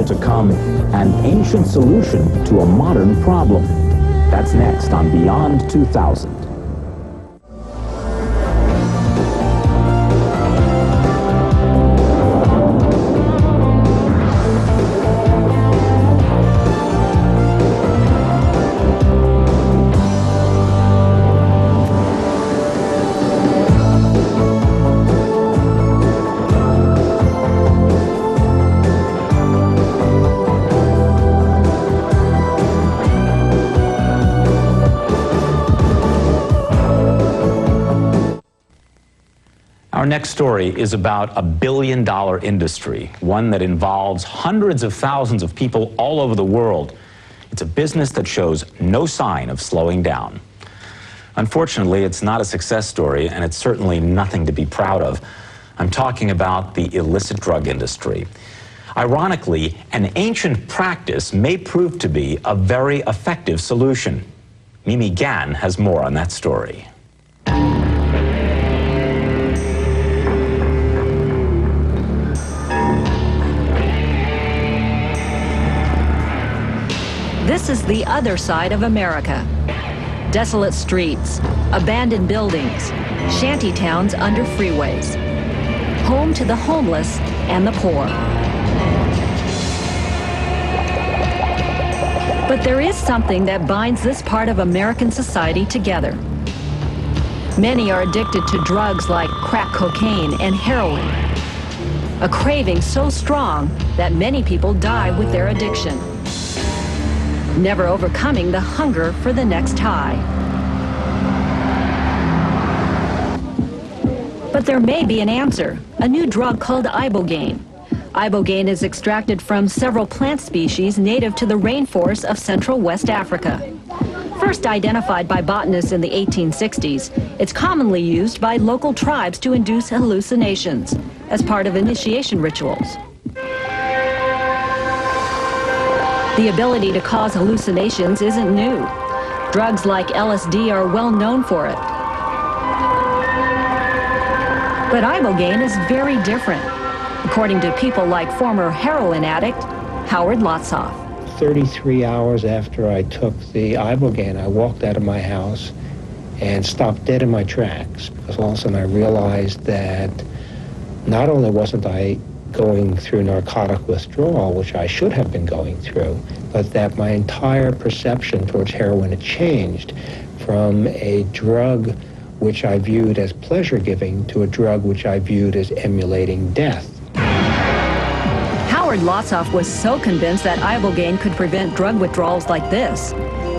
still to come, an ancient solution to a modern problem. That's next on Beyond 2000. Our next story is about a billion-dollar industry, one that involves hundreds of thousands of people all over the world. It's a business that shows no sign of slowing down. Unfortunately, it's not a success story, and it's certainly nothing to be proud of. I'm talking about the illicit drug industry. Ironically, an ancient practice may prove to be a very effective solution. Mimi Gann has more on that story. This is the other side of America. Desolate streets, abandoned buildings, shanty towns under freeways. Home to the homeless and the poor. But there is something that binds this part of American society together. Many are addicted to drugs like crack cocaine and heroin. A craving so strong that many people die with their addiction, never overcoming the hunger for the next high. But there may be an answer, a new drug called Ibogaine. Ibogaine is extracted from several plant species native to the rainforests of Central West Africa. First identified by botanists in the 1860s, it's commonly used by local tribes to induce hallucinations as part of initiation rituals. The ability to cause hallucinations isn't new. Drugs like LSD are well known for it. But Ibogaine is very different, according to people like former heroin addict Howard Lotsoff. 33 hours after I took the Ibogaine, I walked out of my house and stopped dead in my tracks, because all of a sudden I realized that not only wasn't I going through narcotic withdrawal, which I should have been going through, but that my entire perception towards heroin had changed from a drug which I viewed as pleasure-giving to a drug which I viewed as emulating death. Howard Lotsoff was so convinced that Ibogaine could prevent drug withdrawals like this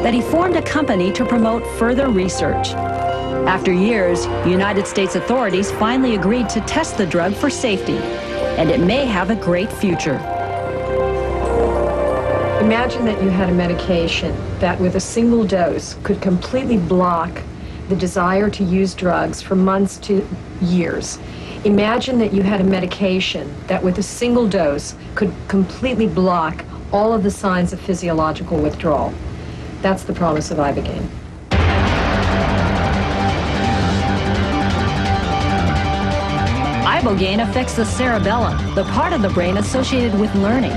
that he formed a company to promote further research. After years, United States authorities finally agreed to test the drug for safety, and it may have a great future. Imagine that you had a medication that with a single dose could completely block the desire to use drugs for months to years. Imagine that you had a medication that with a single dose could completely block all of the signs of physiological withdrawal. That's the promise of Ibogaine. Ibogaine affects the cerebellum, the part of the brain associated with learning.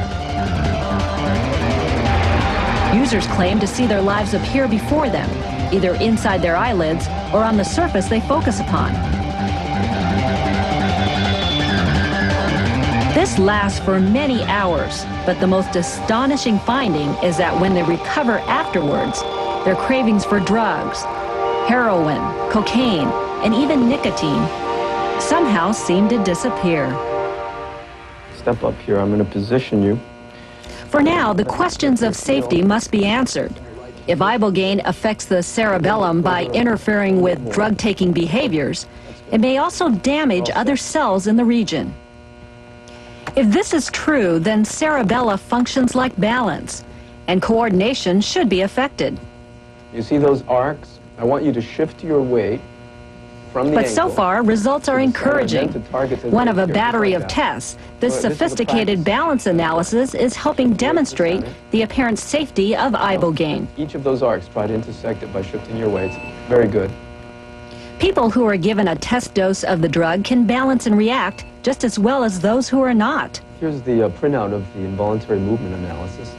Users claim to see their lives appear before them, either inside their eyelids or on the surface they focus upon. This lasts for many hours, but the most astonishing finding is that when they recover afterwards, their cravings for drugs, heroin, cocaine, and even nicotine somehow seem to disappear. Step up here, I'm going to position you. For now, the questions of safety must be answered. If Ibogaine affects the cerebellum by interfering with drug-taking behaviors, it may also damage other cells in the region. If this is true, then cerebella functions like balance, and coordination should be affected. You see those arcs? I want you to shift your weight from the But so far, results are encouraging. One of a battery of tests, this sophisticated balance analysis is helping demonstrate the apparent safety of Ibogaine. Each of those arcs, try to intersect it by shifting your weights. Very good. People who are given a test dose of the drug can balance and react just as well as those who are not. Here's the printout of the involuntary movement analysis.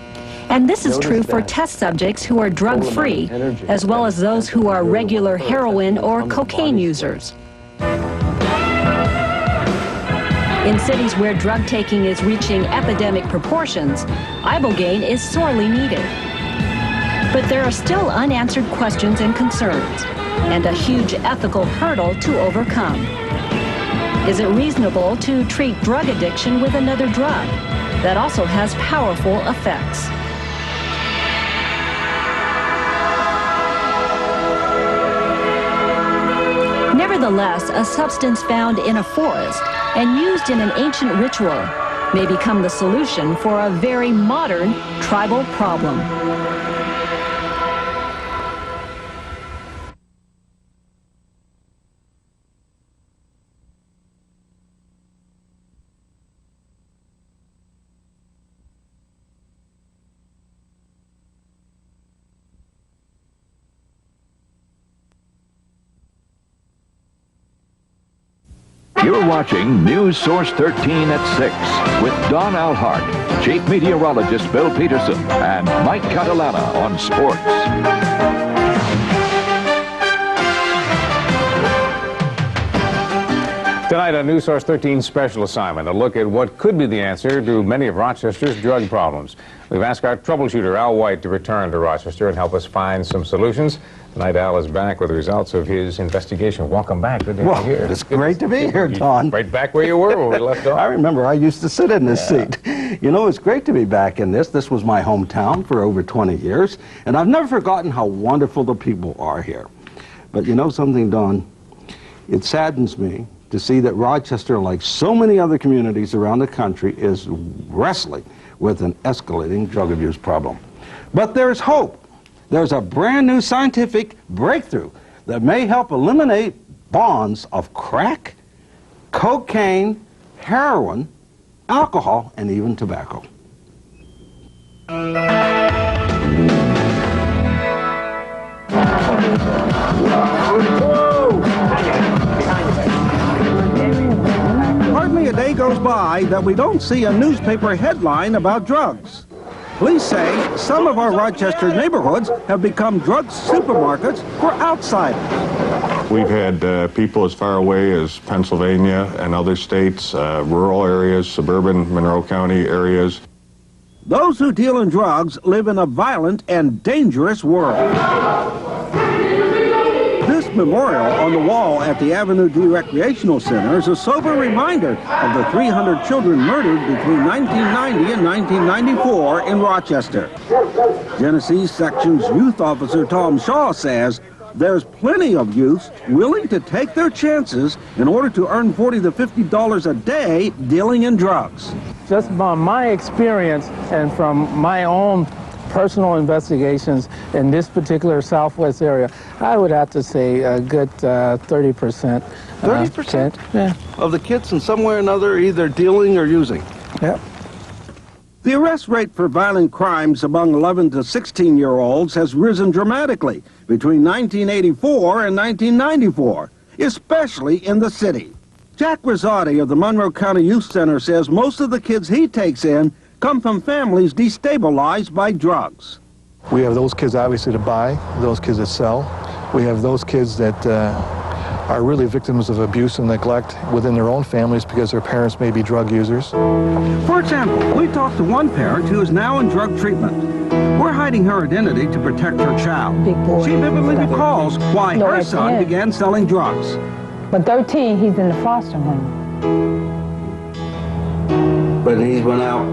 And this is Notice true for that test subjects who are drug-free, total amount of energy as well as those who are regular First, heroin that's or the cocaine body users. In cities where drug taking is reaching epidemic proportions, Ibogaine is sorely needed. But there are still unanswered questions and concerns, and a huge ethical hurdle to overcome. Is it reasonable to treat drug addiction with another drug that also has powerful effects? Nevertheless, a substance found in a forest and used in an ancient ritual may become the solution for a very modern tribal problem. You're watching News Source 13 at 6 with Don Alhart, Chief Meteorologist Bill Peterson, and Mike Catalana on sports. Tonight on News Source 13 special assignment, a look at what could be the answer to many of Rochester's drug problems. We've asked our troubleshooter, Al White, to return to Rochester and help us find some solutions. Tonight, Al is back with the results of his investigation. Welcome back. Good to have you here. It's great to be here, Don. Right back where you were when we left off. I remember I used to sit in this seat. You know, it's great to be back in this. This was my hometown for over 20 years, and I've never forgotten how wonderful the people are here. But you know something, Don? It saddens me to see that Rochester, like so many other communities around the country, is wrestling with an escalating drug abuse problem. But there's hope. There's a brand new scientific breakthrough that may help eliminate bonds of crack, cocaine, heroin, alcohol, and even tobacco. Hardly a day goes by that we don't see a newspaper headline about drugs. Police say some of our Rochester neighborhoods have become drug supermarkets for outsiders. We've had people as far away as Pennsylvania and other states, rural areas, suburban Monroe County areas. Those who deal in drugs live in a violent and dangerous world. This memorial on the wall at the Avenue D Recreational Center is a sober reminder of the 300 children murdered between 1990 and 1994 in Rochester. Genesee Section's youth officer Tom Shaw says there's plenty of youths willing to take their chances in order to earn $40 to $50 a day dealing in drugs. Just by my experience and from my own personal investigations in this particular Southwest area, I would have to say a good 30%. 30%? Yeah. Of the kids in some way or another either dealing or using? Yep. The arrest rate for violent crimes among 11 to 16-year-olds has risen dramatically between 1984 and 1994, especially in the city. Jack Rosati of the Monroe County Youth Center says most of the kids he takes in come from families destabilized by drugs. We have those kids obviously to buy, those kids that sell. We have those kids that are really victims of abuse and neglect within their own families because their parents may be drug users. For example, we talked to one parent who is now in drug treatment. We're hiding her identity to protect her child. She vividly recalls why her son began selling drugs. But 13, he's in the foster home. But he went out.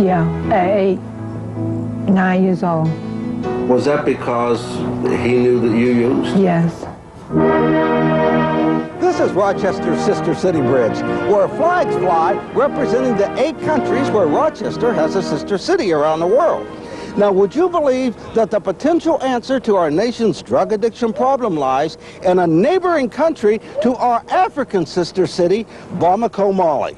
Yeah, at 8, 9 years old. Was that because he knew that you used? Yes. This is Rochester's Sister City Bridge, where flags fly representing the 8 countries where Rochester has a sister city around the world. Now, would you believe that the potential answer to our nation's drug addiction problem lies in a neighboring country to our African sister city, Bamako, Mali?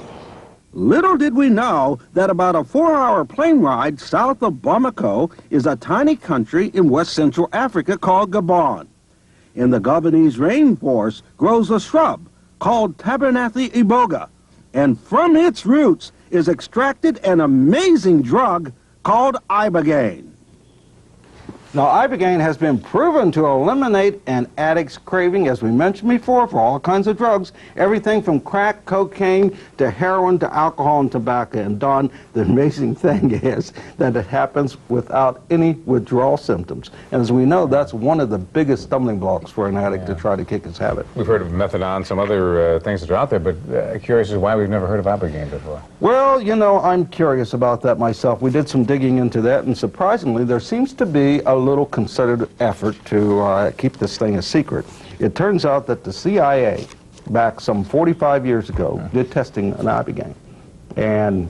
Little did we know that about a 4-hour plane ride south of Bamako is a tiny country in West Central Africa called Gabon. In the Gabonese rainforest grows a shrub called Tabernathi iboga, and from its roots is extracted an amazing drug called Ibogaine. Now, Ibogaine has been proven to eliminate an addict's craving, as we mentioned before, for all kinds of drugs, everything from crack, cocaine, to heroin, to alcohol and tobacco. And Don, the amazing thing is that it happens without any withdrawal symptoms. And as we know, that's one of the biggest stumbling blocks for an addict to try to kick his habit. We've heard of methadone, some other things that are out there, but curious as why we've never heard of Ibogaine before. Well, you know, I'm curious about that myself. We did some digging into that, and surprisingly, there seems to be a little concerted effort to keep this thing a secret. It turns out that the CIA, back some 45 years ago, did testing on Ibogaine, and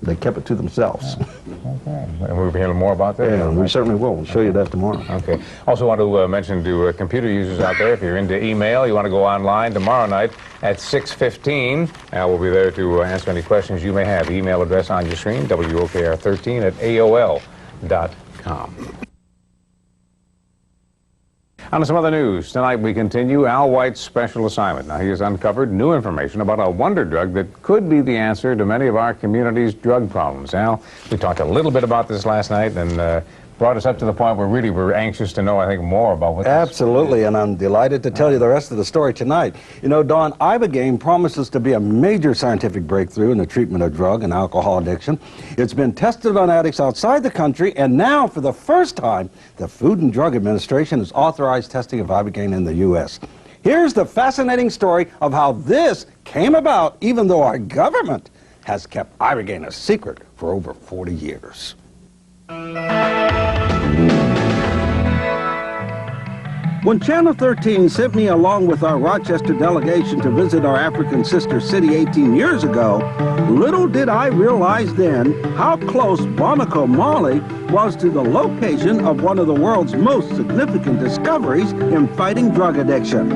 they kept it to themselves. Okay. And we'll be hearing more about that? Yeah, we certainly will. We'll show you that tomorrow. Okay. Also want to mention to computer users out there, if you're into email, you want to go online tomorrow night at 6:15. Al will be there to answer any questions you may have. The email address on your screen, WOKR13@AOL.com. On to some other news. Tonight we continue Al White's special assignment. Now, he has uncovered new information about a wonder drug that could be the answer to many of our community's drug problems. Al, we talked a little bit about this last night and brought us up to the point where really we're anxious to know, I think, more about what Absolutely, and I'm delighted to tell you the rest of the story tonight. You know, Don, Ibogaine promises to be a major scientific breakthrough in the treatment of drug and alcohol addiction. It's been tested on addicts outside the country, and now, for the first time, the Food and Drug Administration has authorized testing of Ibogaine in the U.S. Here's the fascinating story of how this came about, even though our government has kept Ibogaine a secret for over 40 years. When Channel 13 sent me along with our Rochester delegation to visit our African sister city 18 years ago, little did I realize then how close Bamako, Mali was to the location of one of the world's most significant discoveries in fighting drug addiction.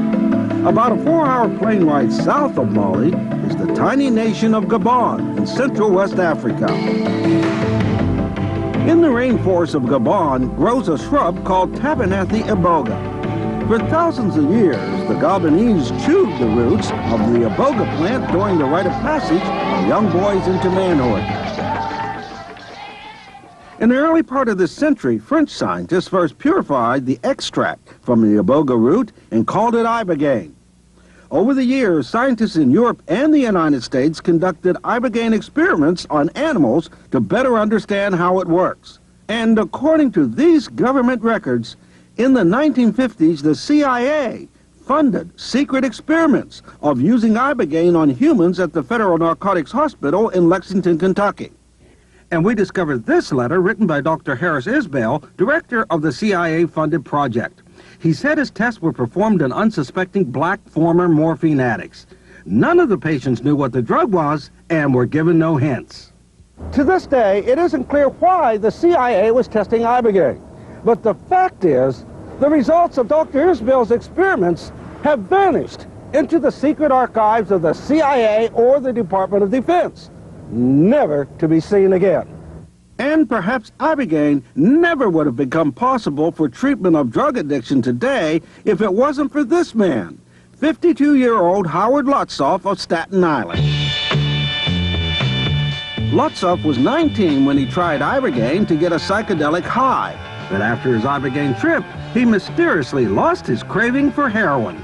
About a 4-hour plane ride south of Mali is the tiny nation of Gabon in central West Africa. In the rainforest of Gabon grows a shrub called Tabernathi iboga. For thousands of years, the Gabonese chewed the roots of the iboga plant during the rite of passage of young boys into manhood. In the early part of this century, French scientists first purified the extract from the iboga root and called it Ibogaine. Over the years, scientists in Europe and the United States conducted Ibogaine experiments on animals to better understand how it works. And according to these government records, in the 1950s, the CIA funded secret experiments of using Ibogaine on humans at the Federal Narcotics Hospital in Lexington, Kentucky. And we discovered this letter written by Dr. Harris Isbell, director of the CIA-funded project. He said his tests were performed on unsuspecting black former morphine addicts. None of the patients knew what the drug was and were given no hints. To this day, it isn't clear why the CIA was testing Ibogaine. But the fact is, the results of Dr. Isbell's experiments have vanished into the secret archives of the CIA or the Department of Defense, never to be seen again. And perhaps Ibogaine never would have become possible for treatment of drug addiction today if it wasn't for this man, 52-year-old Howard Lotsoff of Staten Island. Lotsoff was 19 when he tried Ibogaine to get a psychedelic high. But after his Ibogaine trip, he mysteriously lost his craving for heroin.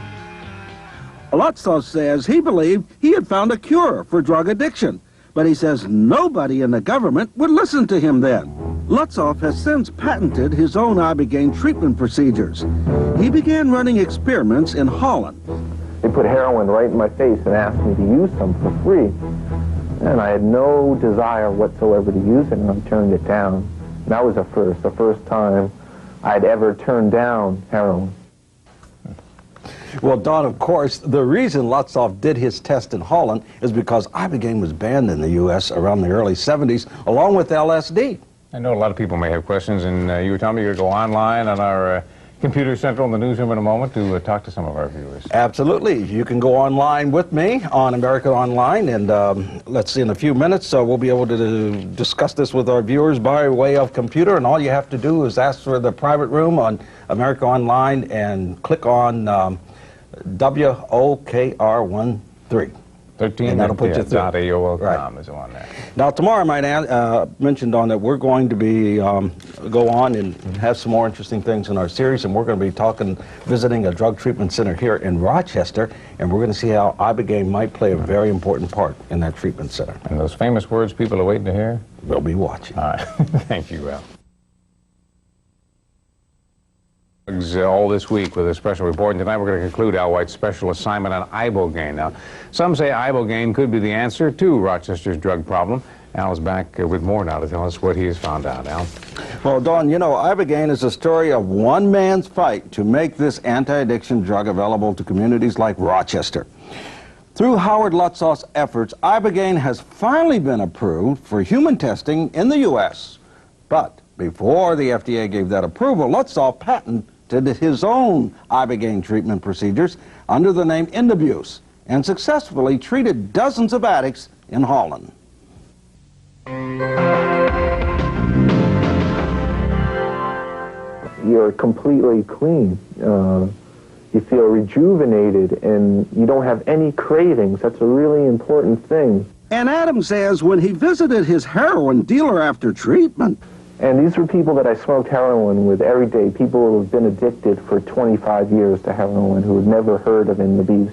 Lotsoff says he believed he had found a cure for drug addiction, but he says nobody in the government would listen to him then. Lotsoff has since patented his own Ibogaine treatment procedures. He began running experiments in Holland. They put heroin right in my face and asked me to use some for free. And I had no desire whatsoever to use it, and I turned it down. That was the first time I'd ever turned down heroin. Well, Don, of course, the reason Lotsoff did his test in Holland is because Ibogaine was banned in the U.S. around the early 70s, along with LSD. I know a lot of people may have questions, and you were telling me you're going to go online on our Computer Central in the newsroom in a moment to talk to some of our viewers. Absolutely. You can go online with me on America Online, and let's see, in a few minutes we'll be able to discuss this with our viewers by way of computer, and all you have to do is ask for the private room on America Online and click on WOKR13. 13, and that'll put you through. .aol.com is on there. Now, tomorrow I might mention, Don, that we're going to be go on and have some more interesting things in our series, and we're going to be visiting a drug treatment center here in Rochester, and we're going to see how Ibogaine might play a very important part in that treatment center. And those famous words people are waiting to hear? We'll be watching. All right. Thank you, Al. All this week with a special report, and tonight we're going to conclude Al White's special assignment on Ibogaine. Now, some say Ibogaine could be the answer to Rochester's drug problem. Al is back with more now to tell us what he has found out. Al? Well, Don, you know, Ibogaine is a story of one man's fight to make this anti-addiction drug available to communities like Rochester. Through Howard Lutzoff's efforts, Ibogaine has finally been approved for human testing in the U.S. But before the FDA gave that approval, Lutzoff patented his own Ibogaine treatment procedures under the name Indabuse and successfully treated dozens of addicts in Holland. You're completely clean. You feel rejuvenated and you don't have any cravings. That's a really important thing. And Adam says when he visited his heroin dealer after treatment, and these were people that I smoked heroin with every day, people who have been addicted for 25 years to heroin, who had never heard of Indabuse.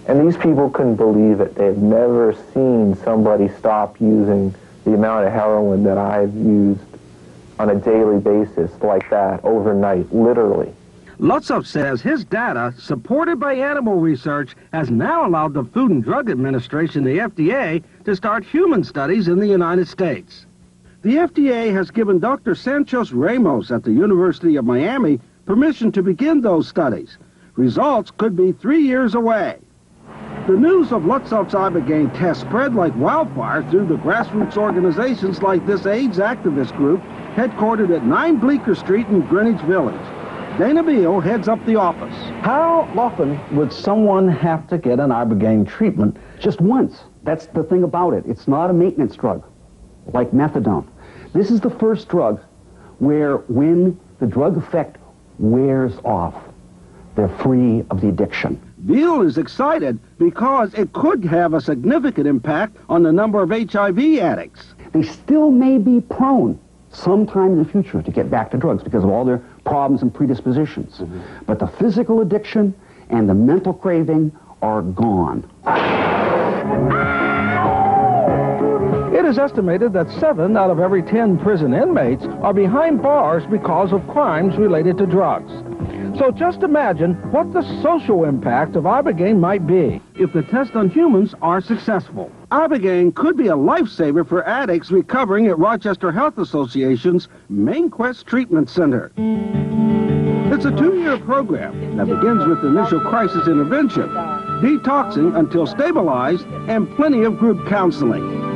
And these people couldn't believe it. They had never seen somebody stop using the amount of heroin that I've used on a daily basis like that, overnight, literally. Lutzoff says his data, supported by animal research, has now allowed the Food and Drug Administration, the FDA, to start human studies in the United States. The FDA has given Dr. Santos Ramos at the University of Miami permission to begin those studies. Results could be 3 years away. The news of Lutzoff's Ibogaine test spread like wildfire through the grassroots organizations like this AIDS activist group, headquartered at 9 Bleecker Street in Greenwich Village. Dana Beal heads up the office. How often would someone have to get an Ibogaine treatment? Just once. That's the thing about it. It's not a maintenance drug, like methadone. This is the first drug where when the drug effect wears off, they're free of the addiction. Beal is excited because it could have a significant impact on the number of HIV addicts. They still may be prone sometime in the future to get back to drugs because of all their problems and predispositions. But the physical addiction and the mental craving are gone. It is estimated that 7 out of every 10 prison inmates are behind bars because of crimes related to drugs. So just imagine what the social impact of Ibogaine might be if the tests on humans are successful. Ibogaine could be a lifesaver for addicts recovering at Rochester Health Association's Mainquest Treatment Center. It's a 2-year program that begins with initial crisis intervention, detoxing until stabilized, and plenty of group counseling.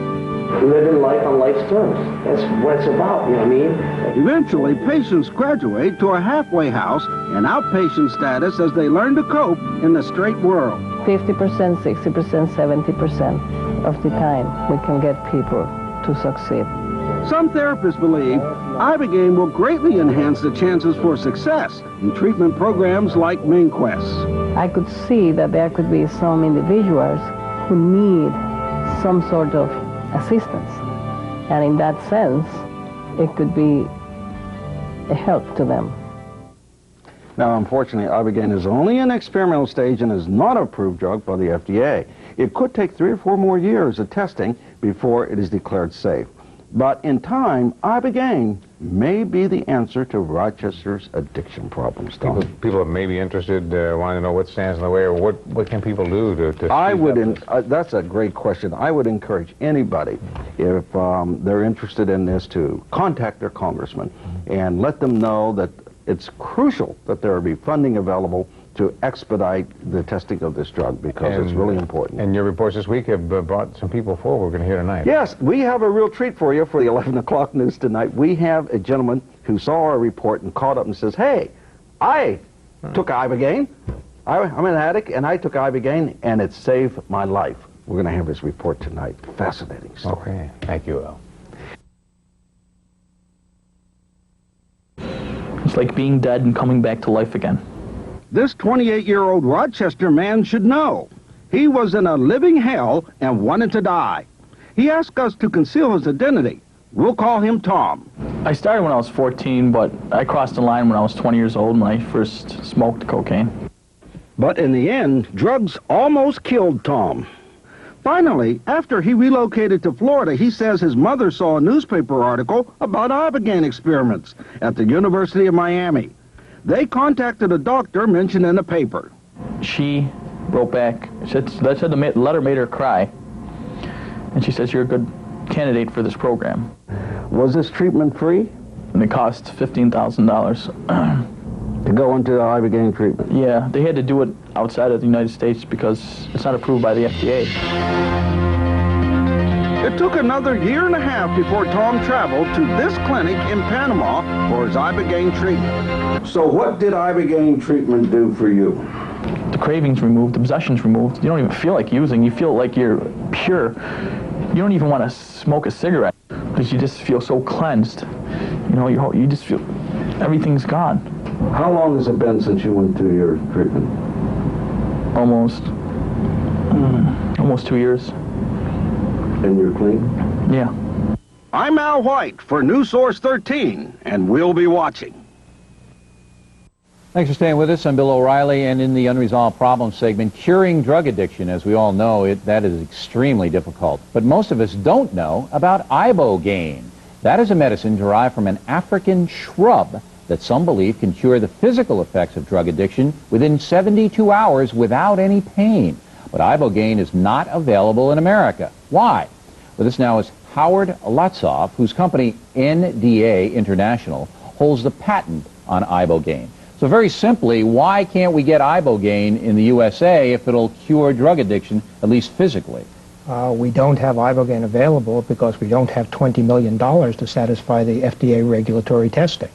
Living life on life's terms. That's what it's about, you know what I mean? Eventually, patients graduate to a halfway house and outpatient status as they learn to cope in the straight world. 50%, 60%, 70% of the time we can get people to succeed. Some therapists believe Ibogaine will greatly enhance the chances for success in treatment programs like Mainquest. I could see that there could be some individuals who need some sort of assistance, and in that sense it could be a help to them. Now, unfortunately, Ibogaine is only in experimental stage and is not an approved drug by the FDA. It could take 3 or 4 more years of testing before it is declared safe. But in time, Ibogaine may be the answer to Rochester's addiction problems. People may be interested, wanting to know what stands in the way, or what can people do to I would, that's a great question. I would encourage anybody, if they're interested in this, to contact their congressman and let them know that it's crucial that there be funding available to expedite the testing of this drug, because it's really important. And your reports this week have brought some people forward we're going to hear tonight. Yes, we have a real treat for you for the 11 o'clock news tonight. We have a gentleman who saw our report and called up and says, hey, I took Ibogaine. I'm an addict, and I took Ibogaine, and it saved my life. We're going to have his report tonight. Fascinating story. Okay, thank you, Al. It's like being dead and coming back to life again. This 28-year-old Rochester man should know. He was in a living hell and wanted to die. He asked us to conceal his identity. We'll call him Tom. I started when I was 14, but I crossed the line when I was 20 years old when I first smoked cocaine. But in the end, drugs almost killed Tom. Finally, after he relocated to Florida, he says his mother saw a newspaper article about Ibogaine experiments at the University of Miami. They contacted a doctor mentioned in the paper. She wrote back. The letter made her cry. And she says, you're a good candidate for this program. Was this treatment free? And it cost $15,000. To go into the Ibogaine treatment? Yeah, they had to do it outside of the United States because it's not approved by the FDA. It took another year and a half before Tom traveled to this clinic in Panama for his Ibogaine treatment. So what did Ibogaine treatment do for you? The cravings removed, the obsessions removed. You don't even feel like using. You feel like you're pure. You don't even want to smoke a cigarette because you just feel so cleansed. You know, you just feel everything's gone. How long has it been since you went to your treatment? Almost 2 years. And you're clean? Yeah. I'm Al White for News Source 13, and we'll be watching. Thanks for staying with us. I'm Bill O'Reilly, and in the Unresolved Problems segment, curing drug addiction, as we all know, that is extremely difficult. But most of us don't know about Ibogaine. That is a medicine derived from an African shrub that some believe can cure the physical effects of drug addiction within 72 hours without any pain. But Ibogaine is not available in America. Why? With us now is Howard Lotzoff, whose company NDA International holds the patent on Ibogaine. So very simply, why can't we get Ibogaine in the USA if it'll cure drug addiction, at least physically? We don't have Ibogaine available because we don't have $20 million to satisfy the FDA regulatory testing.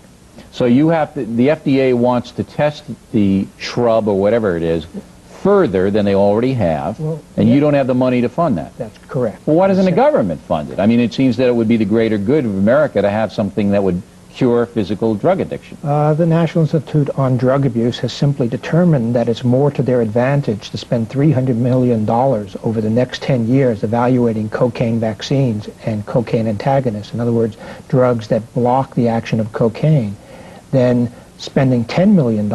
So you have to, the FDA wants to test the shrub or whatever it is further than they already have, and you don't have the money to fund that. That's correct. Well, why doesn't the government fund it? I mean, it seems that it would be the greater good of America to have something that would cure physical drug addiction. The National Institute on Drug Abuse has simply determined that it's more to their advantage to spend $300 million over the next 10 years evaluating cocaine vaccines and cocaine antagonists, in other words, drugs that block the action of cocaine, than spending $10 million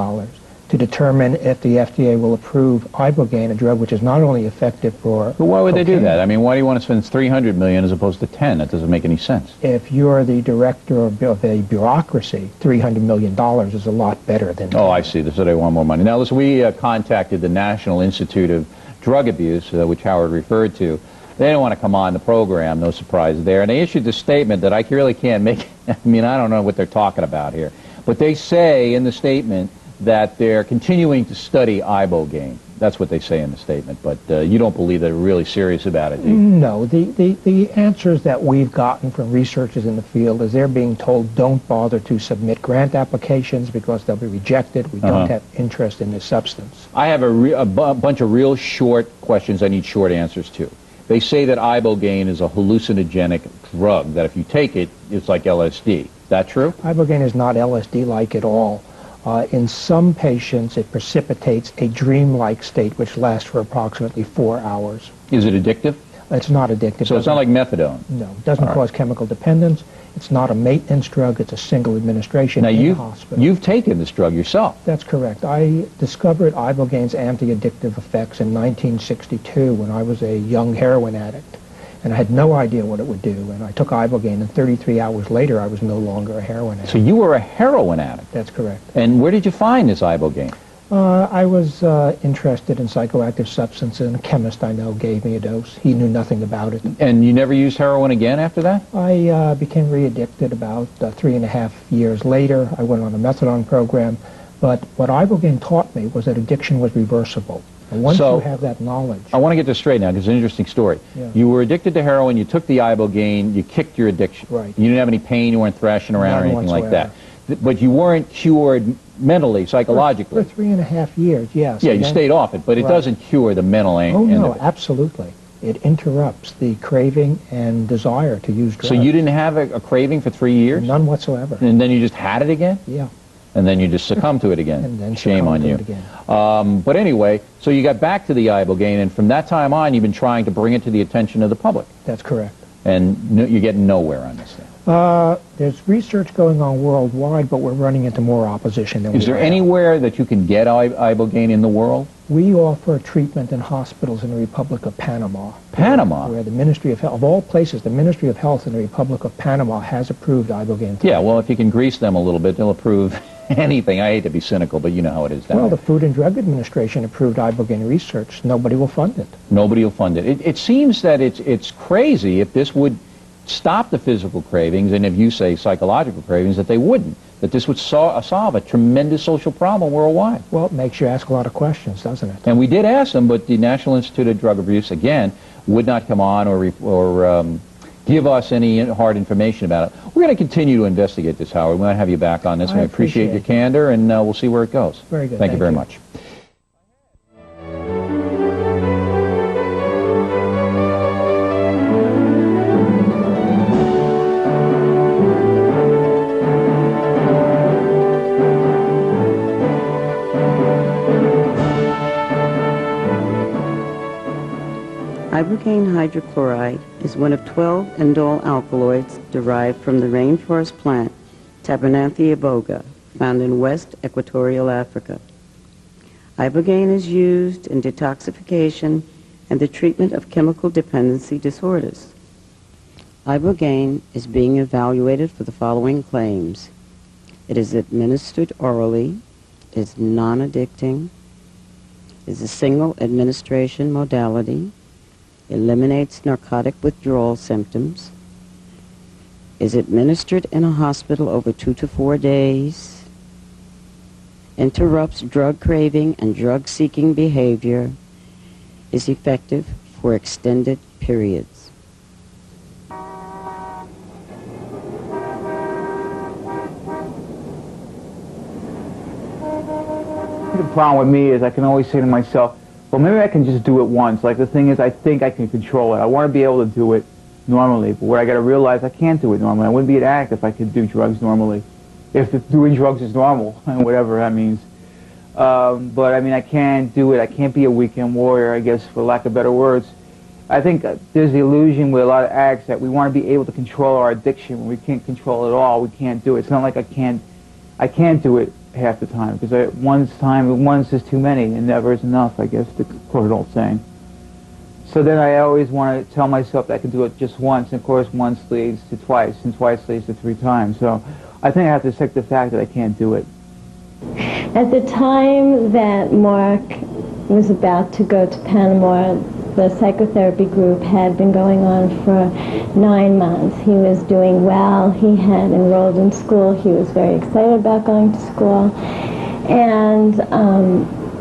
to determine if the FDA will approve Ibogaine, a drug which is not only effective for But why would cocaine. they do that? I mean, why do you want to spend $300 million as opposed to 10? That doesn't make any sense. If you're the director of a bureaucracy, $300 million is a lot better than... Oh, I see. So they want more money. Now, listen, we contacted the National Institute of Drug Abuse, which Howard referred to. They don't want to come on the program, no surprise there. And they issued this statement that I really can't make. I mean, I don't know what they're talking about here. But they say in the statement that they're continuing to study Ibogaine. That's what they say in the statement, but you don't believe they're really serious about it, do you? No. The answers that we've gotten from researchers in the field is they're being told don't bother to submit grant applications because they'll be rejected. We don't have interest in this substance. I have a bunch of real short questions I need short answers to. They say that Ibogaine is a hallucinogenic drug, that if you take it, it's like LSD. Is that true? Ibogaine is not LSD-like at all. In some patients, it precipitates a dreamlike state which lasts for approximately 4 hours. Is it addictive? It's not addictive. So it's not like methadone? No, it doesn't cause chemical dependence. It's not a maintenance drug. It's a single administration in the hospital. You've taken this drug yourself. That's correct. I discovered Ibogaine's anti-addictive effects in 1962 when I was a young heroin addict. And I had no idea what it would do. And I took Ibogaine, and 33 hours later, I was no longer a heroin addict. So you were a heroin addict? That's correct. And where did you find this Ibogaine? I was interested in psychoactive substances, and a chemist I know gave me a dose. He knew nothing about it. And you never used heroin again after that? I became re-addicted about 3.5 years later. I went on a methadone program. But what Ibogaine taught me was that addiction was reversible. And once you have that knowledge... I want to get this straight now, because it's an interesting story. Yeah. You were addicted to heroin, you took the Ibogaine, you kicked your addiction. Right. You didn't have any pain, you weren't thrashing around None or anything like whatsoever. that. But you weren't cured mentally, psychologically. For 3.5 years, yes. Yeah, you stayed off it, but it doesn't cure the mental end. Oh, no, absolutely. It interrupts the craving and desire to use drugs. So you didn't have a craving for 3 years? None whatsoever. And then you just had it again? Yeah. And then you just succumb to it again. And then Shame on you. But anyway, so you got back to the Ibogaine, and from that time on, you've been trying to bring it to the attention of the public. That's correct. And you're getting nowhere on this thing. There's research going on worldwide, but we're running into more opposition than Is there anywhere that you can get Ibogaine in the world? We offer treatment in hospitals in the Republic of Panama. Panama? Where the Ministry of Health, of all places, the Ministry of Health in the Republic of Panama has approved Ibogaine. Yeah, well, if you can grease them a little bit, they'll approve anything. I hate to be cynical, but you know how it is down Well, there. the Food and Drug Administration approved Ibogaine research. Nobody will fund it. Nobody will fund it. It seems that it's crazy if this would stop the physical cravings, and if you say psychological cravings, that they wouldn't. That this would solve a tremendous social problem worldwide. Well, it makes you ask a lot of questions, doesn't it? And we did ask them, but the National Institute of Drug Abuse, again, would not come on or give us any hard information about it. We're going to continue to investigate this, Howard. We might have you back on this. I We appreciate your candor, and we'll see where it goes. Very good. Thank you very much. Ibogaine hydrochloride is one of 12 indole alkaloids derived from the rainforest plant Tabernanthe iboga, found in West Equatorial Africa. Ibogaine is used in detoxification and the treatment of chemical dependency disorders. Ibogaine is being evaluated for the following claims. It is administered orally, is non-addicting, is a single administration modality, eliminates narcotic withdrawal symptoms, is administered in a hospital over 2 to 4 days, interrupts drug craving and drug-seeking behavior, is effective for extended periods. The problem with me is I can always say to myself, well, maybe I can just do it once. Like, the thing is, I think I can control it. I want to be able to do it normally, but where I got to realize I can't do it normally. I wouldn't be an addict if I could do drugs normally. If doing drugs is normal, whatever that means. But, I mean, I can't do it. I can't be a weekend warrior, I guess, for lack of better words. I think there's the illusion with a lot of addicts that we want to be able to control our addiction. When we can't control it all, we can't do it. It's not like I can't do it half the time, because once is too many and never is enough, I guess, to quote an old saying. So then I always want to tell myself that I can do it just once, and of course once leads to twice, and twice leads to 3 times. So I think I have to accept the fact that I can't do it. At the time that Mark was about to go to Panama, the psychotherapy group had been going on for 9 months. He was doing well. He had enrolled in school. He was very excited about going to school. And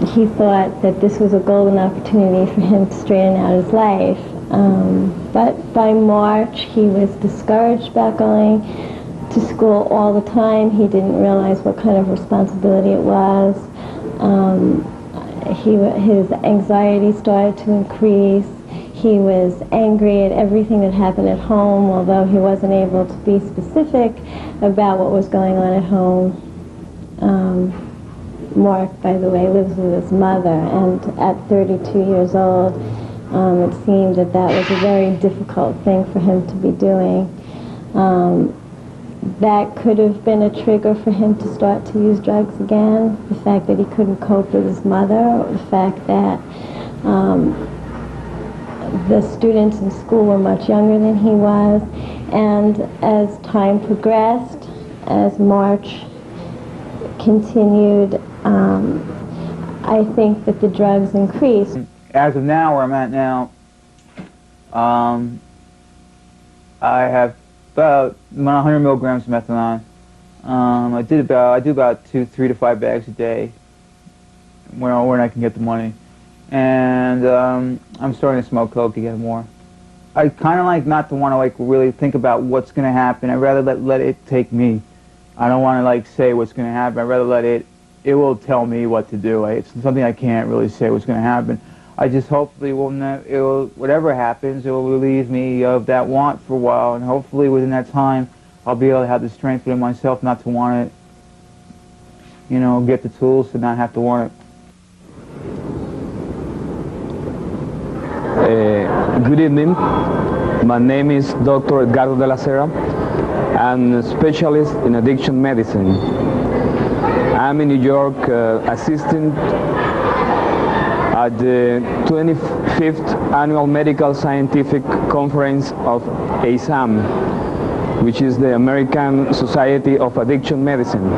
he thought that this was a golden opportunity for him to straighten out his life. But by March, he was discouraged about going to school all the time. He didn't realize what kind of responsibility it was. His anxiety started to increase. He was angry at everything that happened at home, although he wasn't able to be specific about what was going on at home. Mark, by the way, lives with his mother, and at 32 years old, it seemed that that was a very difficult thing for him to be doing. That could have been a trigger for him to start to use drugs again. The fact that he couldn't cope with his mother, or the fact that the students in school were much younger than he was. And as time progressed, as March continued, I think that the drugs increased. As of now, where I'm at now, I have about 100 milligrams of methadone. I do about 3 to 5 bags a day when I can get the money. And I'm starting to smoke coke again more. I kind of like not to want to like really think about what's going to happen. I'd rather let it take me. I don't want to like say what's going to happen. I'd rather let it will tell me what to do. It's something I can't really say what's going to happen. I just hopefully whatever happens, it will relieve me of that want for a while, and hopefully within that time, I'll be able to have the strength within myself not to want it. you know, get the tools to not have to worry. Good evening. My name is Dr. Edgardo de la Sera. I'm a specialist in addiction medicine. I'm in New York assistant at the 25th Annual Medical Scientific Conference of ASAM, which is the American Society of Addiction Medicine,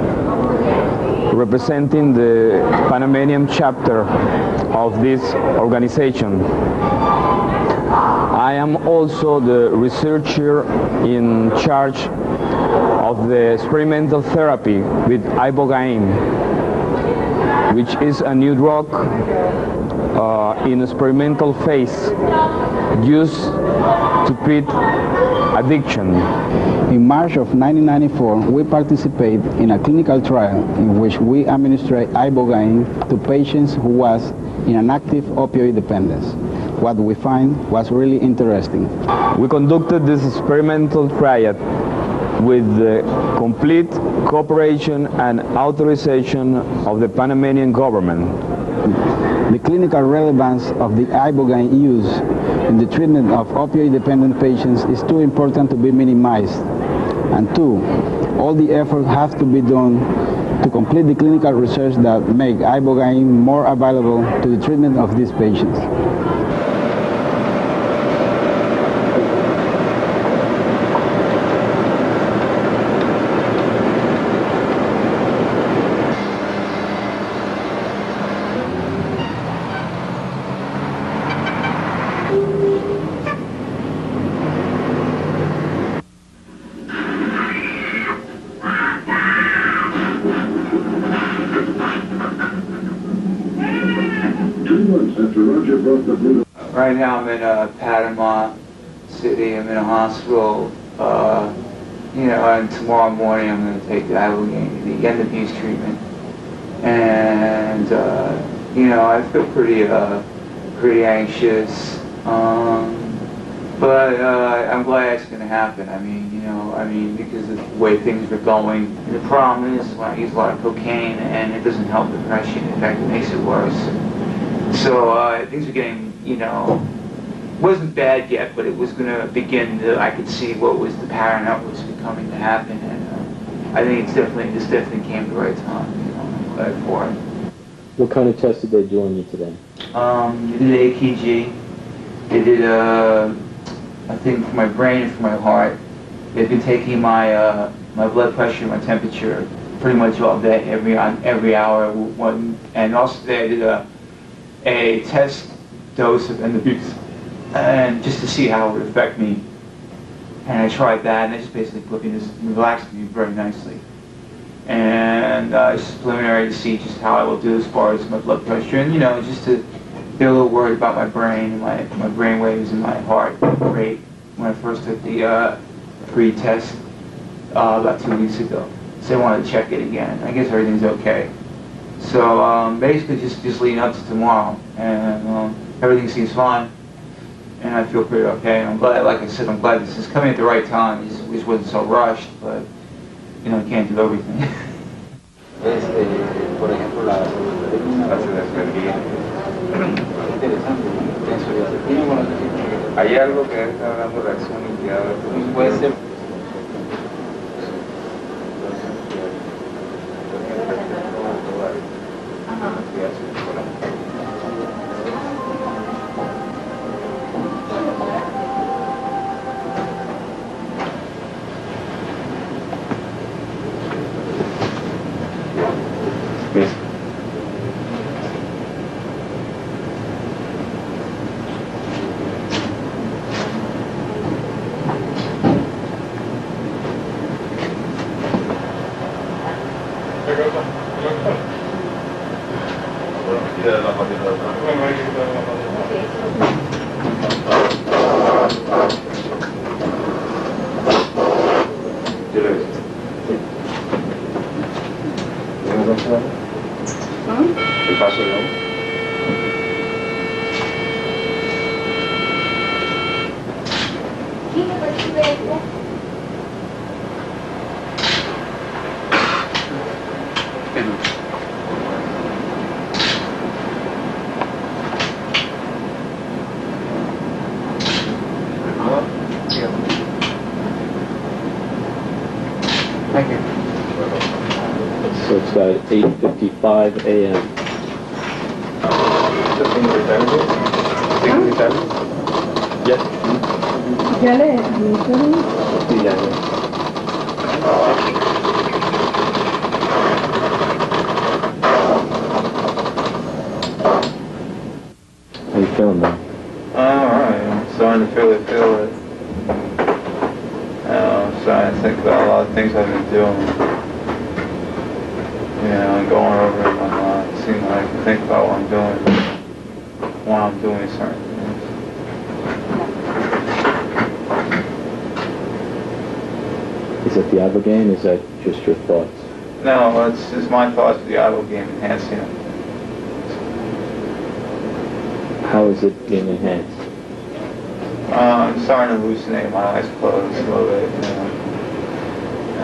representing the Panamanian chapter of this organization. I am also the researcher in charge of the experimental therapy with Ibogaine, which is a new drug in experimental phase used to treat addiction. In March of 1994, we participated in a clinical trial in which we administered Ibogaine to patients who was in an active opioid dependence. What we find was really interesting. We conducted this experimental trial with the complete cooperation and authorization of the Panamanian government. The clinical relevance of the Ibogaine use in the treatment of opioid-dependent patients is too important to be minimized. And two, all the effort has to be done to complete the clinical research that make Ibogaine more available to the treatment of these patients. Right now I'm in Panama City. I'm in a hospital. You know, and tomorrow morning I'm going to take the Ibogaine, the end of use treatment. And you know, I feel pretty anxious. But I'm glad it's going to happen. I mean, you know, because of the way things are going. And the problem is when I use a lot of cocaine, and it doesn't help depression. In fact, it makes it worse. So things are getting, you know, wasn't bad yet, but it was going to begin to, I could see what was the pattern that was becoming to happen. And I think this definitely came at the right time. You know, I'm glad for it. What kind of tests did they do on you today? They did AKG. They did a thing for my brain and for my heart. They've been taking my my blood pressure, my temperature, pretty much all day, every hour. And also today I did a test dose of endobutane, and just to see how it would affect me. And I tried that, and it just basically put me, just relaxed me very nicely. And it's just preliminary to see just how I will do as far as my blood pressure, and you know, just to be a little worried about my brain and my brain waves and my heart rate when I first took the pre-test about 2 weeks ago. So I wanted to check it again. I guess everything's okay. So basically just leading up to tomorrow, and everything seems fine, and I feel pretty okay. And I'm glad, like I said, I'm glad this is coming at the right time. It just wasn't so rushed, but you know, I can't do everything. Por ejemplo, la hay algo que está dando reacción y puede ser. Thank you. So it's about 8:55 a.m. Yes. ¿Ya le dijeron? Sí, ya. How you feeling now? Alright, I'm starting to feel it. I'm starting to think about a lot of things I've been doing. You know, I'm going over it in my mind. It seems like I can think about what I'm doing while I'm doing certain things. Is it the Ibogaine? Is that just your thoughts? No, it's my thoughts of the Ibogaine enhancing it. How is it being enhanced? I'm starting to hallucinate. My eyes closed a little bit. You know.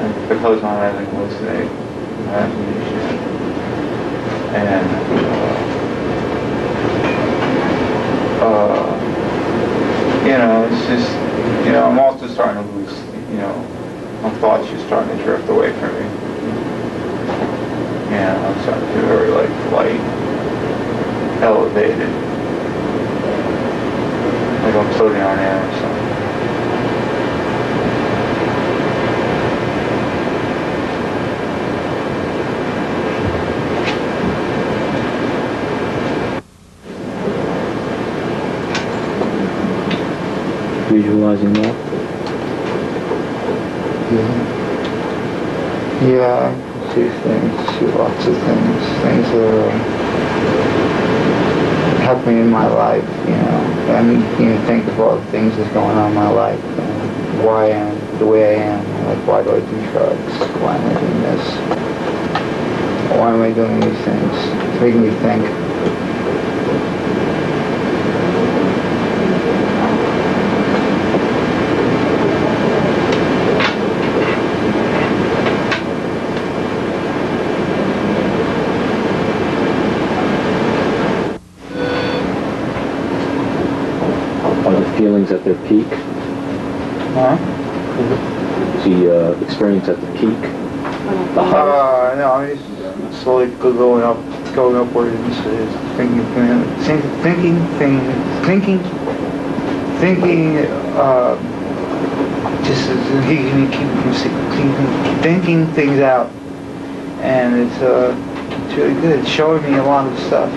And if I close my eyes, I can hallucinate. Imagination. And you know, it's just, you know, I'm also starting to lose, you know, my thoughts just starting to drift away from me. Yeah, I'm starting to feel very, like, light, elevated. Like I'm floating on air or something. Visualizing that? Yeah, I see things, see lots of things. Things that are happening in my life, you know. I mean, you know, think of all the things that's going on in my life and why I am the way I am. Like, why do I do drugs? Why am I doing this? Why am I doing these things? It's making me think. Feelings at their peak? Huh? The experience at the peak? The highest? No, I'm just slowly going upward and just thinking, just thinking things out, and it's really good. It's showing me a lot of stuff.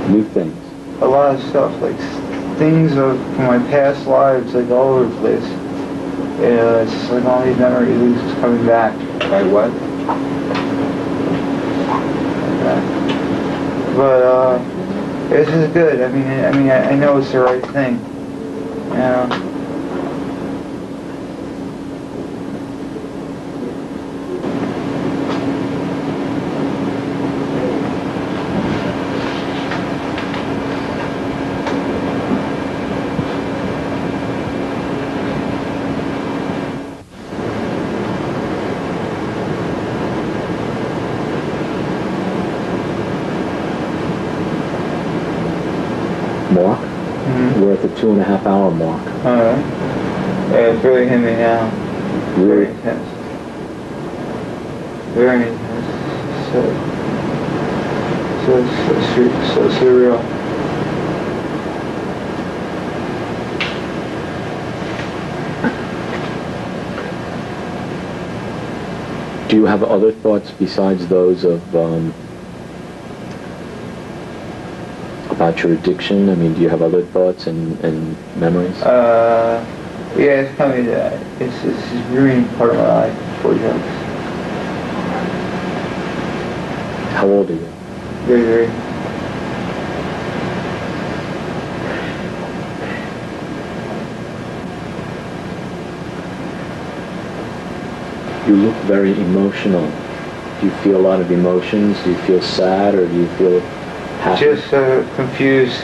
New things? A lot of stuff, like things from my past lives, like all over the place. Yeah, it's just like all these memories just coming back. By what? But this is good. I know it's the right thing. You know. Mark? Mm-hmm. We're at the 2.5 hour mark. Alright. Yeah, it's really hitting me now. Really? Very intense. Very intense. So surreal. Do you have other thoughts besides those of about your addiction? I mean, do you have other thoughts and memories? Yeah, it's kind of it's ruining part of my life before drugs. How old are you? Very. You look very emotional. Do you feel a lot of emotions? Do you feel sad, or do you feel happy? Just confused.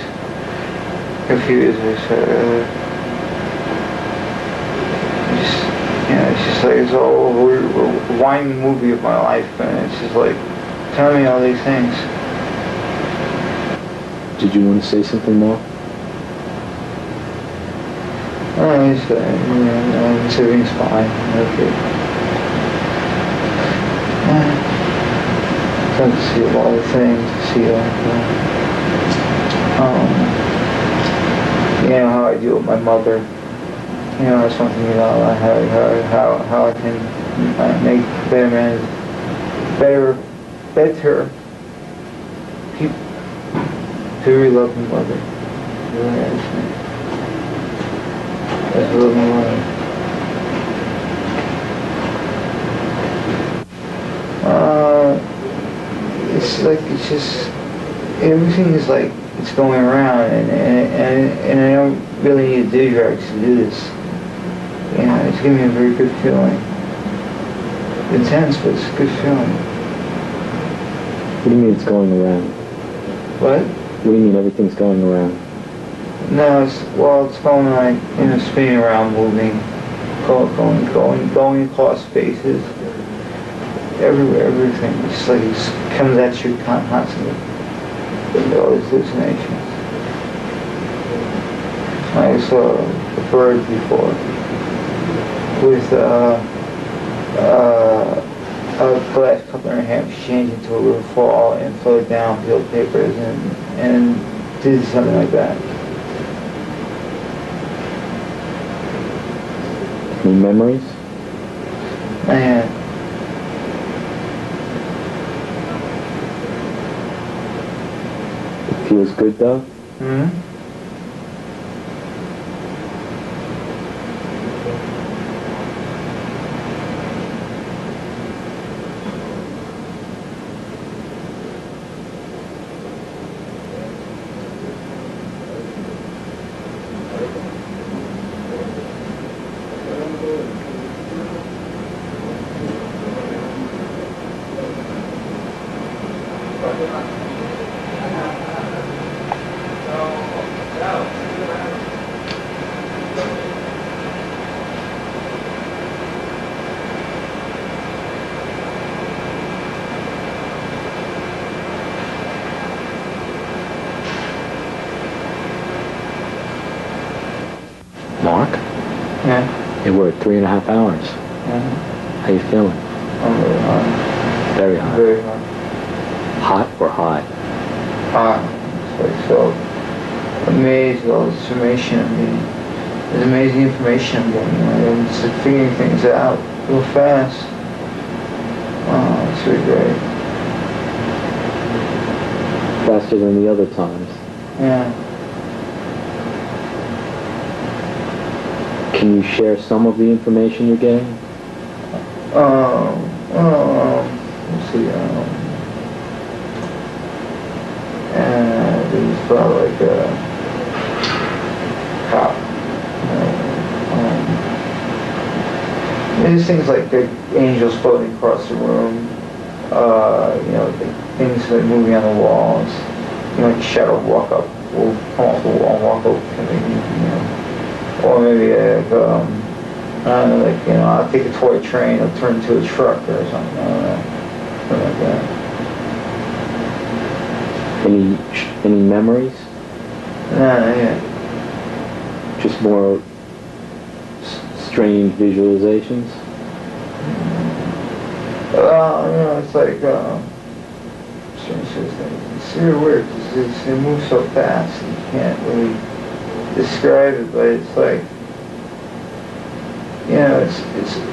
It's just like it's all a winding movie of my life, and it's just like telling me all these things. Did you want to say something more? Everything's fine. Okay. fantasy of all the things, see you know, how I deal with my mother. You know, or something, you know, how I can make better people. Very loving mother. Really is. That's a loving mother. It's like, it's just, everything is like, it's going around, and I don't really need to do drugs to do this. You know, it's giving me a very good feeling. Intense, but it's a good feeling. What do you mean it's going around? What? What do you mean everything's going around? No, it's going like, you know, spinning around, moving, going across spaces. Everywhere, everything. It's like it comes at you constantly. All these hallucinations. I saw a bird before with a glass cup in her hand. She changed into a little fall and floated down, peeled papers, and did something like that. Any memories? Man. Feels good though? Mm-hmm. Mark? Yeah. Hey, we're at 3.5 hours. Yeah. How you feeling? I'm really hot. Very hot. Very hot. Hot or high? Hot. It's like so amazed with all this information I'm getting. There's amazing information I'm getting. I'm just like figuring things out real fast. Oh, it's really great. Faster than the other times. Yeah. Can you share some of the information you're getting? Let's see, there's about like a cop. There's things like big angels floating across the room, you know, things like moving on the walls, you know, like a shadow will come off the wall and walk over to me, you know. Or maybe like, I don't know, like, you know, I'll take a toy train, it'll turn into a truck or something, I don't know, something like that. Any memories? No, yeah. Just more strange visualizations? You know, it's like, strange things. It's really weird, because it moves so fast, you can't really describe it, but it's like, you know,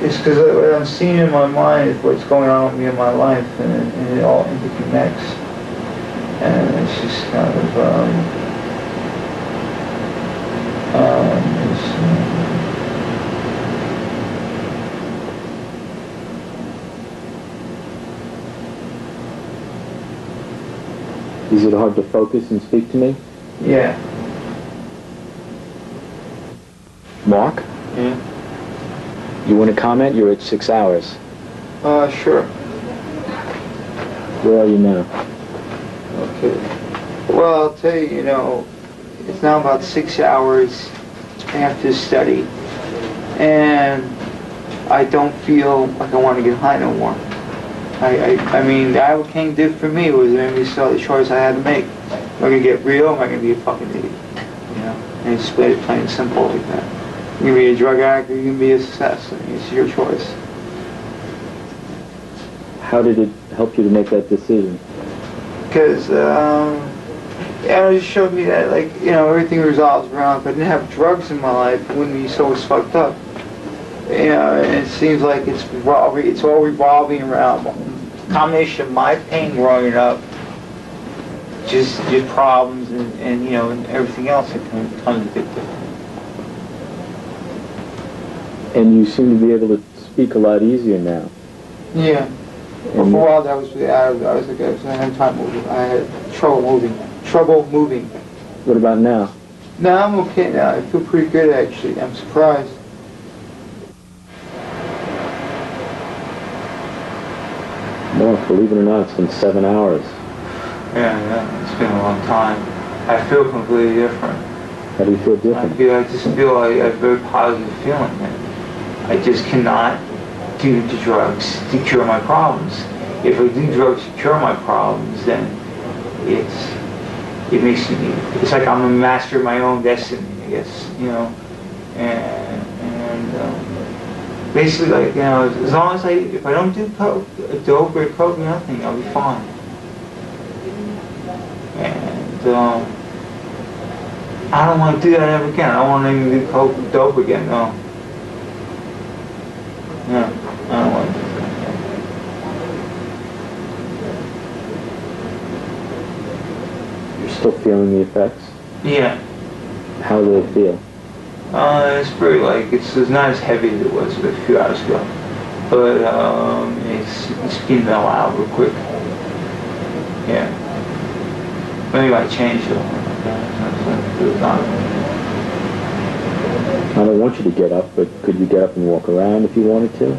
it's because what I'm seeing in my mind is what's going on with me in my life, and it all interconnects, and it's just kind of, Is it hard to focus and speak to me? Yeah. Mark? Yeah. You want to comment? You're at 6 hours. Sure. Where are you now? Okay. Well, I'll tell you, you know, it's now about 6 hours after study, and I don't feel like I want to get high no more. I mean, the Ibogaine did for me was it made me saw the choice I had to make. Am I going to get real, or am I going to be a fucking idiot? You know, and it's plain and simple like that. You can be a drug addict, or you can be a success. I mean, it's your choice. How did it help you to make that decision? Because it just showed me that, like, you know, everything resolves around. If I didn't have drugs in my life, it wouldn't be so fucked up. You know, and it seems like it's all revolving around a combination of my pain growing up, just problems, and you know, and everything else that comes with it. And you seem to be able to speak a lot easier now. Yeah. For a while, I was having time moving. I had trouble moving. What about now? No, I'm okay now. I feel pretty good, actually. I'm surprised. Well, believe it or not, it's been 7 hours. Yeah, it's been a long time. I feel completely different. How do you feel different? I just feel like a very positive feeling. I just cannot do the drugs to cure my problems. If I do drugs to cure my problems, then it makes me, it's like I'm a master of my own destiny, I guess, you know. And basically, like, you know, as long as if I don't do coke, dope or coke, nothing, I'll be fine. And I don't want to do that ever again. I don't want to even do coke or dope again, no. No, I don't want to do that. You're still feeling the effects? Yeah. How do they feel? It's pretty, like, it's not as heavy as it was a few hours ago. But it's getting mellow out real quick. Yeah. Maybe I changed it. I don't want you to get up, but could you get up and walk around if you wanted to?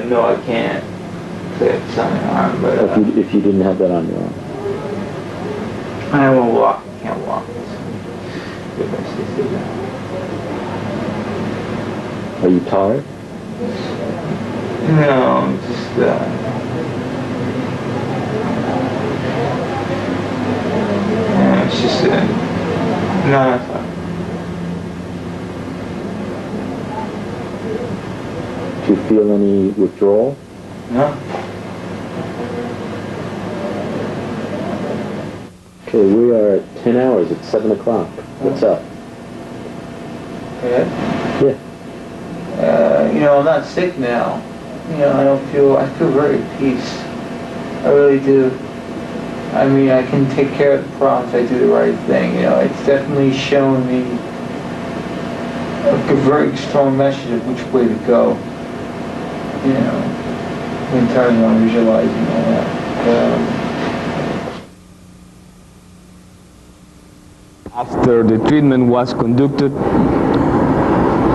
No, I can't. It's on my arm, but if you didn't have that on your arm. I won't walk. I can't walk. Are you tired? No, I'm just yeah, it's just no, it's fine. Do you feel any withdrawal? No. Okay, we are at 10 hours. It's 7 o'clock. What's up? Yeah? Yeah. You know, I'm not sick now. You know, I feel very at peace. I really do. I mean, I can take care of the problems. I do the right thing. You know, it's definitely shown me a very strong message of which way to go. You know, in terms of visualizing all that. After the treatment was conducted,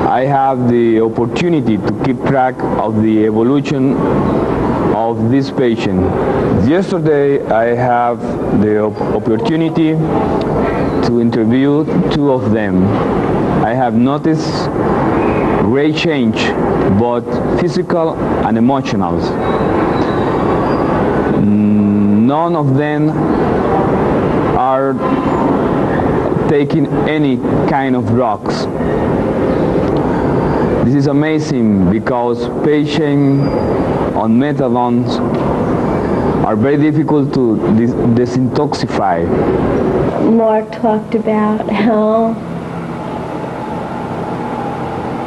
I have the opportunity to keep track of the evolution of this patient. Yesterday, I have the opportunity to interview 2 of them. I have noticed great change, both physical and emotional. None of them are taking any kind of drugs. This is amazing because patients on methadone are very difficult to detoxify. Mark talked about how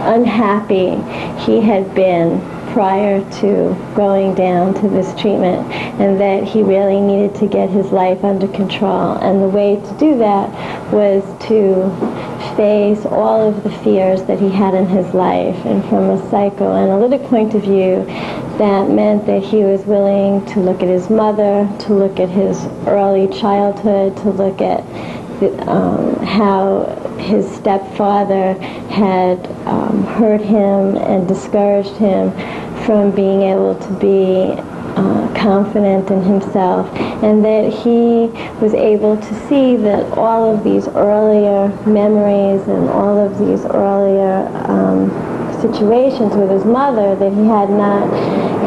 unhappy he had been prior to going down to this treatment, and that he really needed to get his life under control. And the way to do that was to face all of the fears that he had in his life. And from a psychoanalytic point of view, that meant that he was willing to look at his mother, to look at his early childhood, to look at how his stepfather had hurt him and discouraged him from being able to be confident in himself, and that he was able to see that all of these earlier memories and all of these earlier situations with his mother that he had not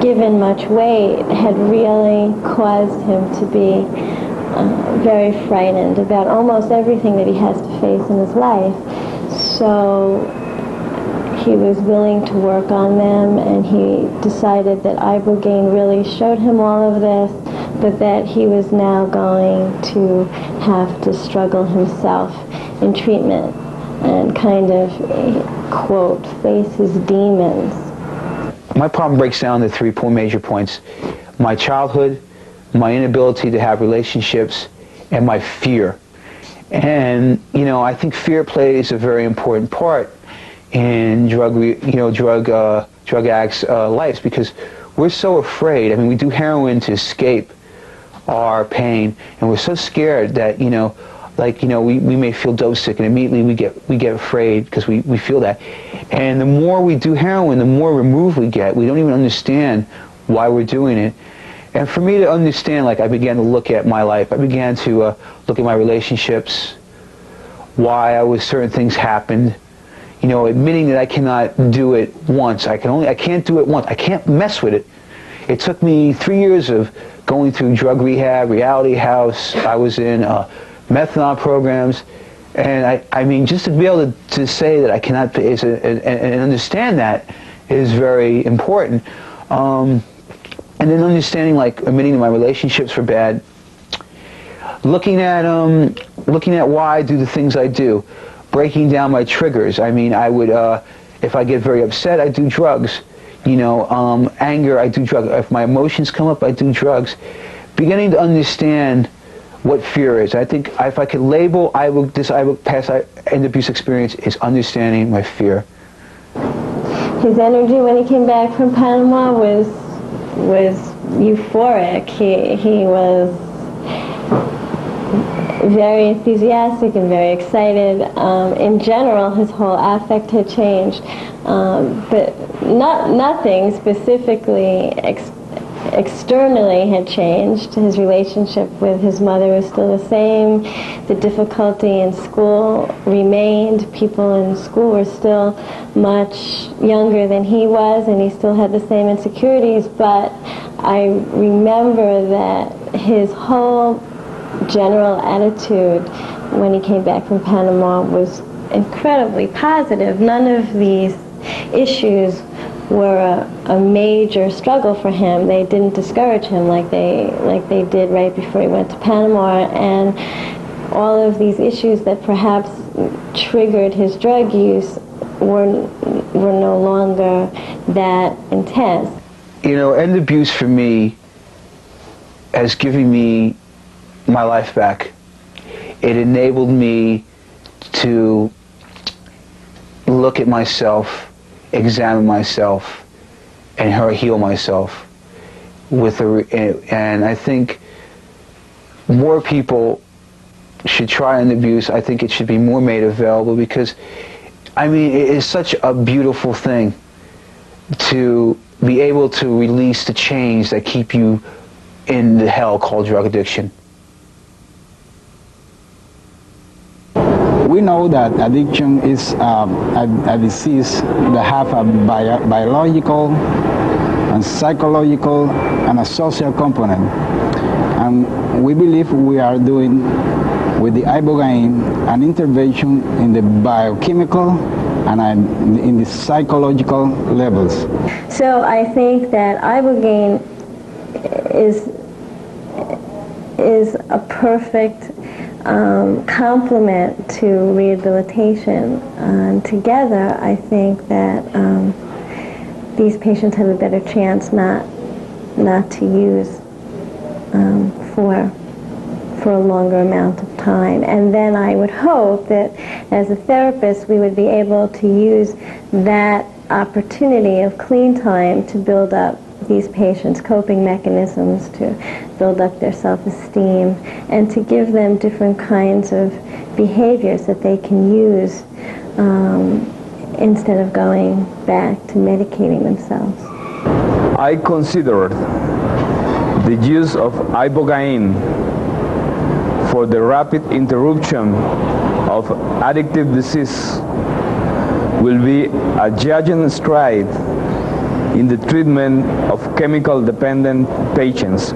given much weight had really caused him to be very frightened about almost everything that he has to face in his life. So he was willing to work on them, and he decided that Ibogaine really showed him all of this, but that he was now going to have to struggle himself in treatment and kind of, quote, face his demons. My problem breaks down to three major points: my childhood, my inability to have relationships, and my fear. And I think fear plays a very important part in drug addicts' lives, because we're so afraid. I mean, we do heroin to escape our pain, and we're so scared that we may feel dope sick, and immediately we get afraid because we feel that. And the more we do heroin, the more removed we get. We don't even understand why we're doing it. And for me to understand, I began to look at my life. I began to look at my relationships, why certain things happened. Admitting that I cannot do it once. I can't do it once. I can't mess with it. It took me 3 years of going through drug rehab, reality house. I was in methadone programs, and I mean, just to be able to say that I cannot and understand that is very important. And then understanding, admitting that my relationships were bad, looking at why I do the things I do, breaking down my triggers. I mean, I would, if I get very upset, I do drugs. Anger, I do drugs. If my emotions come up, I do drugs. Beginning to understand what fear is. I think if I could label this past end abuse experience is understanding my fear. His energy when he came back from Panama was euphoric. He was very enthusiastic and very excited. In general, his whole affect had changed, but nothing specifically externally had changed. His relationship with his mother was still the same. The difficulty in school remained. People in school were still much younger than he was, and he still had the same insecurities. But I remember that his whole general attitude when he came back from Panama was incredibly positive. None of these issues were a major struggle for him. They didn't discourage him like they did right before he went to Panama, and all of these issues that perhaps triggered his drug use were no longer that intense. End abuse for me has given me my life back. It enabled me to look at myself, examine myself, and heal myself. And I think more people should try end abuse. I think it should be more made available, because I mean, it is such a beautiful thing to be able to release the chains that keep you in the hell called drug addiction. We know that addiction is a disease that has a biological and psychological and a social component. And we believe we are doing with the Ibogaine an intervention in the biochemical and in the psychological levels. So I think that Ibogaine is a perfect complement to rehabilitation. Together, I think that these patients have a better chance not to use for a longer amount of time. And then I would hope that as a therapist we would be able to use that opportunity of clean time to build up these patients' coping mechanisms, to build up their self-esteem, and to give them different kinds of behaviors that they can use instead of going back to medicating themselves. I consider the use of Ibogaine for the rapid interruption of addictive disease will be a giant stride in the treatment of chemical-dependent patients.